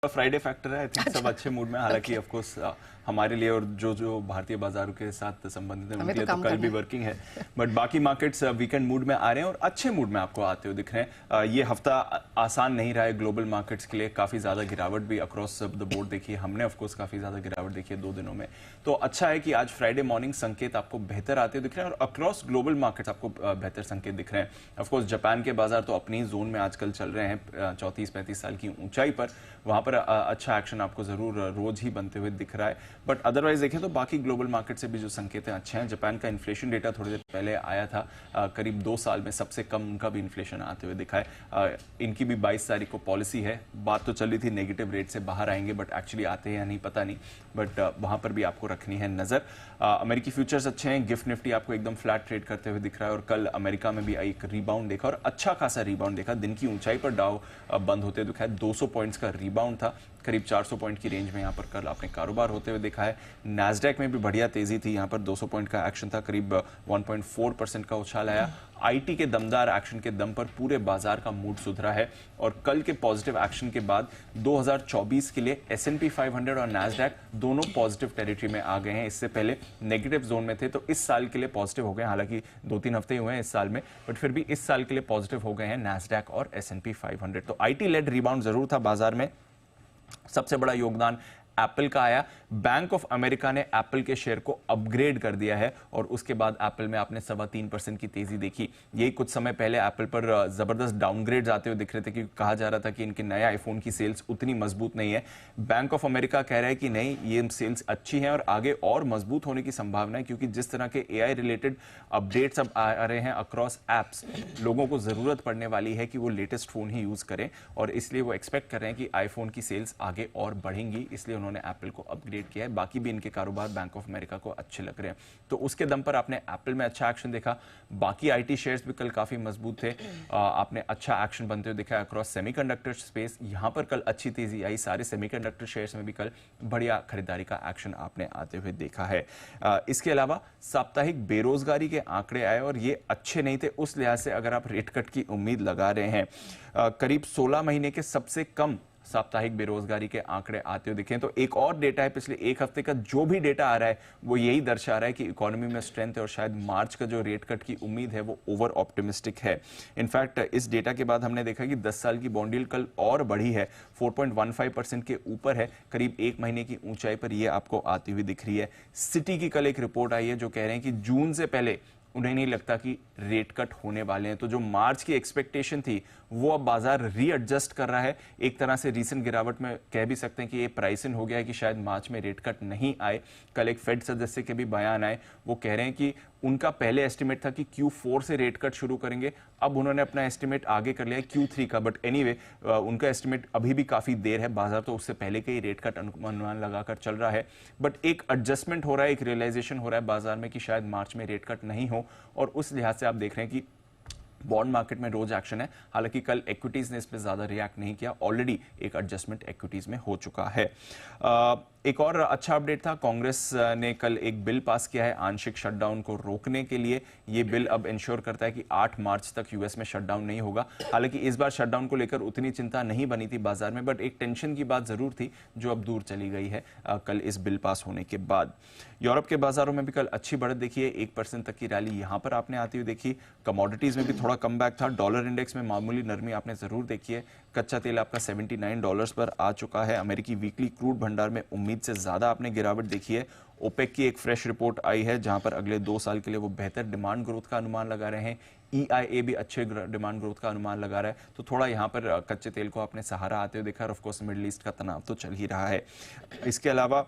Friday factor है। I think सब अच्छे मूड में, हालांकि ऑफ कोर्स हमारे लिए और जो भारतीय बाजारों के साथ संबंधित है उनके लिए तो कल भी वर्किंग है, बट बाकी मार्केट्स वीकेंड मूड में आ रहे हैं और अच्छे मूड में आपको आते हुए दिख रहे हैं। ये हफ्ता आसान नहीं रहा है ग्लोबल मार्केट्स के लिए, काफी ज्यादा गिरावट भी अक्रॉस द बोर्ड देखी है हमने, ऑफकोर्स काफी ज्यादा गिरावट देखी है 2 दिनों में। तो अच्छा है कि आज फ्राइडे मॉर्निंग संकेत आपको बेहतर आते हुए दिख रहे हैं और अक्रॉस ग्लोबल मार्केट्स आपको बेहतर संकेत दिख रहे हैं। ऑफकोर्स जापान के बाजार तो अपनी जोन में आजकल चल रहे हैं 34-35 साल की ऊंचाई पर, वहां पर अच्छा एक्शन आपको जरूर रोज ही बनते हुए दिख रहा है। बट अदरवाइज देखें तो बाकी ग्लोबल मार्केट से भी जो संकेत हैं अच्छे हैं। जापान का इन्फ्लेशन डेटा थोड़ी देर पहले आया था, करीब 2 साल में सबसे कम उनका भी इन्फ्लेशन आते हुए दिखा है। इनकी भी 22 तारीख को पॉलिसी है, बात तो चल रही थी नेगेटिव रेट से बाहर आएंगे, बट एक्चुअली आते हैं या नहीं पता नहीं, बट वहां पर भी आपको रखनी है नजर। अमेरिकी फ्यूचर्स अच्छे हैं, गिफ्ट निफ्टी आपको एकदम फ्लैट ट्रेड करते हुए दिख रहा है और कल अमेरिका में भी एक रिबाउंड देखा और अच्छा खासा रिबाउंड देखा। दिन की ऊंचाई पर डाउ बंद होते दिखा है, 200 पॉइंट्स का रिबाउंड था, करीब 400 पॉइंट की रेंज में यहाँ पर कल आपने कारोबार होते हुए देखा है। नैस्डैक में भी बढ़िया तेजी थी, यहाँ पर 200 पॉइंट का एक्शन था, करीब 1.4% का उछाल आया। आईटी के दमदार एक्शन के दम पर पूरे बाजार का मूड सुधरा है और कल के पॉजिटिव एक्शन के बाद 2024 के लिए S&P 500 और नैस्डैक दोनों पॉजिटिव टेरिटरी में आ गए हैं। इससे पहले नेगेटिव जोन में थे, तो इस साल के लिए पॉजिटिव हो गए, हालांकि 2-3 हफ्ते हुए हैं इस साल में, बट फिर भी इस साल के लिए पॉजिटिव हो गए हैं नैस्डैक और S&P 500। तो आईटी लेड रिबाउंड जरूर था बाजार में। सबसे बड़ा योगदान एप्पल का आया। बैंक ऑफ अमेरिका ने एप्पल के शेयर को अपग्रेड कर दिया है और उसके बाद एप्पल में आपने 3.25% की तेजी देखी। यही कुछ समय पहले एप्पल पर जबरदस्त डाउनग्रेड्स आते हुए दिख रहे थे क्योंकि कहा जा रहा था कि इनके नए आईफोन की सेल्स उतनी मजबूत नहीं है। बैंक ऑफ अमेरिका कह रहा है कि नहीं, ये सेल्स अच्छी हैं और आगे और मजबूत होने की संभावना है, क्योंकि जिस तरह के AI रिलेटेड अपडेट्स अब आ रहे हैं अक्रॉस एप्स, लोगों को जरूरत पड़ने वाली है कि वो लेटेस्ट फोन ही यूज करें और इसलिए वो एक्सपेक्ट कर रहे हैं कि आईफोन की सेल्स आगे और बढ़ेंगी, इसलिए उन्होंने एप्पल को अपग्रेड किया है। बाकी भी इनके कारोबार बैंक ऑफ अमेरिका को अच्छे लग रहे हैं, तो उसके दम पर आपने एप्पल में अच्छा एक्शन देखा। बाकी आईटी शेयर्स भी कल काफी मजबूत थे, आपने अच्छा एक्शन बनते हुए देखा अक्रॉस सेमीकंडक्टर स्पेस। यहां पर कल अच्छी तेजी आई, सारे सेमीकंडक्टर शेयर्स में भी कल बढ़िया खरीदारी का एक्शन आपने आते हुए देखा है। इसके अलावा साप्ताहिक बेरोजगारी के आंकड़े आए और ये अच्छे नहीं थे उस लिहाज से, अगर आप रेट कट की उम्मीद लगा रहे हैं। करीब 16 महीने के सबसे कम साप्ताहिक बेरोजगारी के आंकड़े आते हुए दिखे। तो एक और डेटा है पिछले एक हफ्ते का, जो भी डेटा आ रहा है वो यही दर्शा रहा है कि इकोनॉमी में स्ट्रेंथ है और शायद मार्च का जो रेट कट की उम्मीद है वो ओवर ऑप्टिमिस्टिक है। इनफैक्ट इस डेटा के बाद हमने देखा कि 10 साल की बॉन्ड यील्ड कल और बढ़ी है, 4.15% के ऊपर है, करीब 1 महीने की ऊंचाई पर ये आपको आती हुई दिख रही है। सिटी की कल एक रिपोर्ट आई है जो कह रहे हैं कि जून से पहले उन्हें नहीं लगता कि रेट कट होने वाले हैं। तो जो मार्च की एक्सपेक्टेशन थी वो अब बाजार रीएडजस्ट कर रहा है। एक तरह से रीसेंट गिरावट में कह भी सकते हैं कि ये प्राइस इन हो गया है कि शायद मार्च में रेट कट नहीं आए। कल एक फेड सदस्य के भी बयान आए, वो कह रहे हैं कि उनका पहले एस्टिमेट था कि Q4 से रेट कट शुरू करेंगे, अब उन्होंने अपना एस्टिमेट आगे कर लिया है Q3 का, बट एनीवे उनका एस्टिमेट अभी भी काफी देर है, बाजार तो उससे पहले के ही रेट कट अनुमान लगाकर चल रहा है। बट एक एडजस्टमेंट हो रहा है, एक रियलाइजेशन हो रहा है बाजार में कि शायद मार्च में रेट कट नहीं हो, और उस लिहाज से आप देख रहे हैं कि बॉन्ड मार्केट में रोज एक्शन है। हालांकि कल इक्विटीज ने इस पर ज्यादा रिएक्ट नहीं किया, ऑलरेडी एक एडजस्टमेंट इक्विटीज में हो चुका है। एक और अच्छा अपडेट था, कांग्रेस ने कल एक बिल पास किया है आंशिक शटडाउन को रोकने के लिए। ये बिल अब इंश्योर करता है कि 8 मार्च तक यूएस में शटडाउन नहीं होगा। हालांकि इस बार शटडाउन को लेकर उतनी चिंता नहीं बनी थी बाजार में, बट एक टेंशन की बात जरूर थी जो अब दूर चली गई है कल इस बिल पास होने के बाद। यूरोप के बाजारों में भी कल अच्छी बढ़त देखी है, 1% तक की रैली यहां पर आपने आती हुई देखी। कमोडिटीज में भी थोड़ा कमबैक था, डॉलर इंडेक्स में मामूली नरमी आपने जरूर देखी है। कच्चा तेल आपका $79 पर आ चुका है। अमेरिकी वीकली क्रूड भंडार में उम्मीद से ज्यादा आपने गिरावट देखी है। ओपेक की एक फ्रेश रिपोर्ट आई है जहां पर अगले 2 साल के लिए वो बेहतर डिमांड ग्रोथ का अनुमान लगा रहे हैं। EIA भी अच्छे डिमांड ग्रोथ का अनुमान लगा रहा है, तो थोड़ा यहां पर कच्चे तेल को आपने सहारा आते हुए देखा और ऑफकोर्स मिडिल ईस्ट का तनाव तो चल ही रहा है। इसके अलावा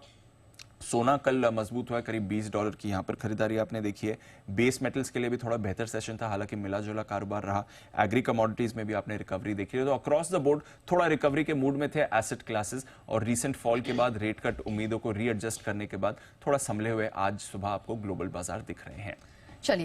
सोना कल मजबूत हुआ है, करीब $20 की यहां पर खरीदारी आपने देखी है। बेस मेटल्स के लिए भी थोड़ा बेहतर सेशन था, हालांकि मिला जुला कारोबार रहा। एग्री कमोडिटीज में भी आपने रिकवरी देखी है। तो अक्रॉस द बोर्ड थोड़ा रिकवरी के मूड में थे एसेट क्लासेस, और रीसेंट फॉल के बाद रेट कट उम्मीदों को रीएडजस्ट करने के बाद थोड़ा संभले हुए आज सुबह आपको ग्लोबल बाजार दिख रहे हैं।